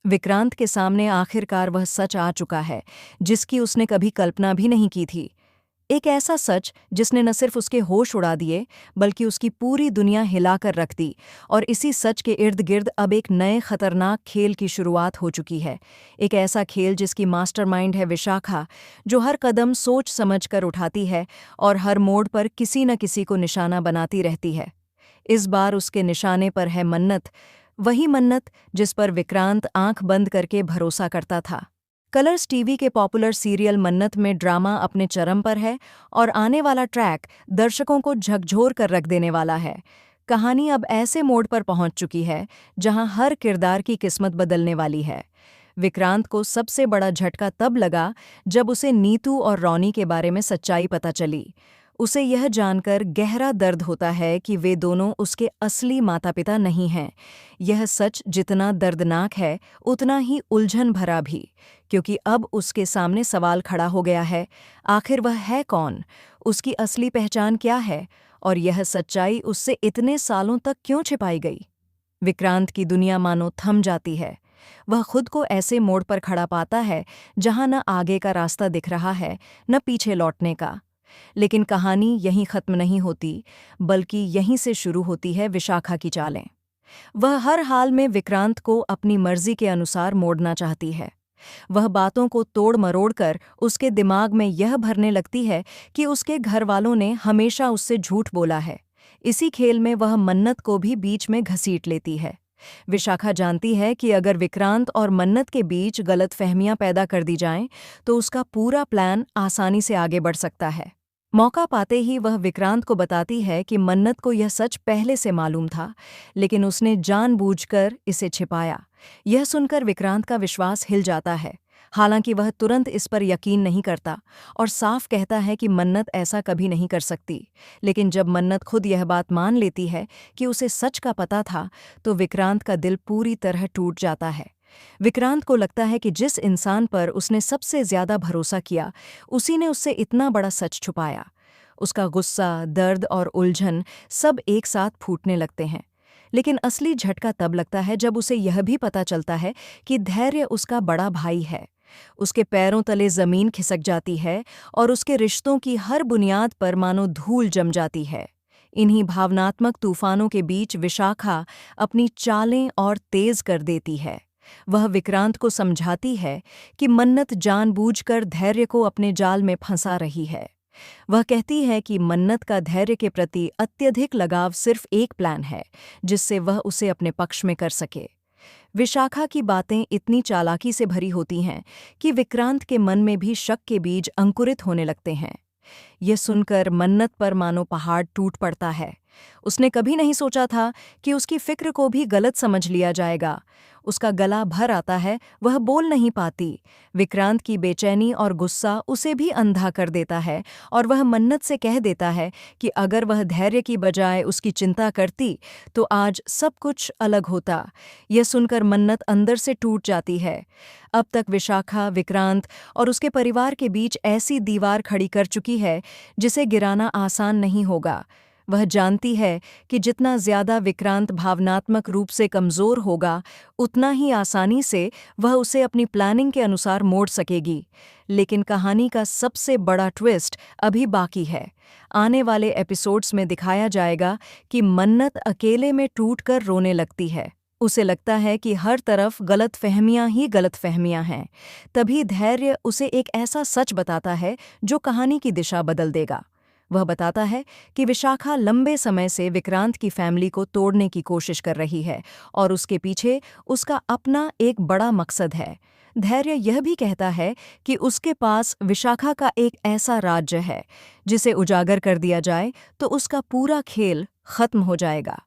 विक्रांत के सामने आखिरकार वह सच आ चुका है जिसकी उसने कभी कल्पना भी नहीं की थी। एक ऐसा सच जिसने न सिर्फ उसके होश उड़ा दिए बल्कि उसकी पूरी दुनिया हिलाकर रख दी। और इसी सच के इर्द गिर्द अब एक नए खतरनाक खेल की शुरुआत हो चुकी है। एक ऐसा खेल जिसकी मास्टरमाइंड है विशाखा, जो हर कदम सोच समझ कर उठाती है और हर मोड़ पर किसी न किसी को निशाना बनाती रहती है। इस बार उसके निशाने पर है मन्नत, वही मन्नत जिस पर विक्रांत आंख बंद करके भरोसा करता था। कलर्स टीवी के पॉपुलर सीरियल मन्नत में ड्रामा अपने चरम पर है और आने वाला ट्रैक दर्शकों को झकझोर कर रख देने वाला है। कहानी अब ऐसे मोड़ पर पहुंच चुकी है जहां हर किरदार की किस्मत बदलने वाली है। विक्रांत को सबसे बड़ा झटका तब लगा जब उसे नीतू और रॉनी के बारे में सच्चाई पता चली। उसे यह जानकर गहरा दर्द होता है कि वे दोनों उसके असली माता-पिता नहीं हैं। यह सच जितना दर्दनाक है, उतना ही उलझन भरा भी, क्योंकि अब उसके सामने सवाल खड़ा हो गया है, आखिर वह है कौन? उसकी असली पहचान क्या है? और यह सच्चाई उससे इतने सालों तक क्यों छिपाई गई? विक्रांत की दुनिया मानो थम जाती है। वह खुद को ऐसे मोड़ पर खड़ा पाता है जहां न आगे का रास्ता दिख रहा है, न पीछे लौटने का। लेकिन कहानी यहीं खत्म नहीं होती, बल्कि यहीं से शुरू होती है विशाखा की चालें। वह हर हाल में विक्रांत को अपनी मर्जी के अनुसार मोड़ना चाहती है। वह बातों को तोड़ मरोड़ कर उसके दिमाग में यह भरने लगती है कि उसके घरवालों ने हमेशा उससे झूठ बोला है। इसी खेल में वह मन्नत को भी बीच में घसीट लेती है। विशाखा जानती है कि अगर विक्रांत और मन्नत के बीच गलतफहमियां पैदा कर दी जाएं, तो उसका पूरा प्लान आसानी से आगे बढ़ सकता है। मौका पाते ही वह विक्रांत को बताती है कि मन्नत को यह सच पहले से मालूम था, लेकिन उसने जानबूझकर इसे छिपाया। यह सुनकर विक्रांत का विश्वास हिल जाता है। हालांकि वह तुरंत इस पर यकीन नहीं करता और साफ कहता है कि मन्नत ऐसा कभी नहीं कर सकती। लेकिन जब मन्नत खुद यह बात मान लेती है कि उसे सच का पता था, तो विक्रांत का दिल पूरी तरह टूट जाता है। विक्रांत को लगता है कि जिस इंसान पर उसने सबसे ज्यादा भरोसा किया, उसी ने उससे इतना बड़ा सच छुपाया। उसका गुस्सा, दर्द और उलझन सब एक साथ फूटने लगते हैं। लेकिन असली झटका तब लगता है जब उसे यह भी पता चलता है कि धैर्य उसका बड़ा भाई है। उसके पैरों तले जमीन खिसक जाती है और उसके रिश्तों की हर बुनियाद पर मानो धूल जम जाती है। इन्हीं भावनात्मक तूफानों के बीच विशाखा अपनी चालें और तेज कर देती है। वह विक्रांत को समझाती है कि मन्नत जानबूझकर धैर्य को अपने जाल में फंसा रही है। वह कहती है कि मन्नत का धैर्य के प्रति अत्यधिक लगाव सिर्फ एक प्लान है, जिससे वह उसे अपने पक्ष में कर सके। विशाखा की बातें इतनी चालाकी से भरी होती हैं कि विक्रांत के मन में भी शक के बीज अंकुरित होने लगते हैं। यह सुनकर मन्नत पर मानो पहाड़ टूट पड़ता है। उसने कभी नहीं सोचा था कि उसकी फिक्र को भी गलत समझ लिया जाएगा। उसका गला भर आता है, वह बोल नहीं पाती। विक्रांत की बेचैनी और गुस्सा उसे भी अंधा कर देता है और वह मन्नत से कह देता है कि अगर वह धैर्य की बजाय उसकी चिंता करती, तो आज सब कुछ अलग होता। यह सुनकर मन्नत अंदर से टूट जाती है। अब तक विशाखा, विक्रांत और उसके परिवार के बीच ऐसी दीवार खड़ी कर चुकी है जिसे गिराना आसान नहीं होगा। वह जानती है कि जितना ज्यादा विक्रांत भावनात्मक रूप से कमजोर होगा, उतना ही आसानी से वह उसे अपनी प्लानिंग के अनुसार मोड़ सकेगी। लेकिन कहानी का सबसे बड़ा ट्विस्ट अभी बाकी है। आने वाले एपिसोड्स में दिखाया जाएगा कि मन्नत अकेले में टूटकर रोने लगती है। उसे लगता है कि हर तरफ गलतफहमियां ही गलतफहमियां हैं। तभी धैर्य उसे एक ऐसा सच बताता है जो कहानी की दिशा बदल देगा। वह बताता है कि विशाखा लंबे समय से विक्रांत की फैमिली को तोड़ने की कोशिश कर रही है और उसके पीछे उसका अपना एक बड़ा मकसद है। धैर्य यह भी कहता है कि उसके पास विशाखा का एक ऐसा राज्य है जिसे उजागर कर दिया जाए तो उसका पूरा खेल खत्म हो जाएगा।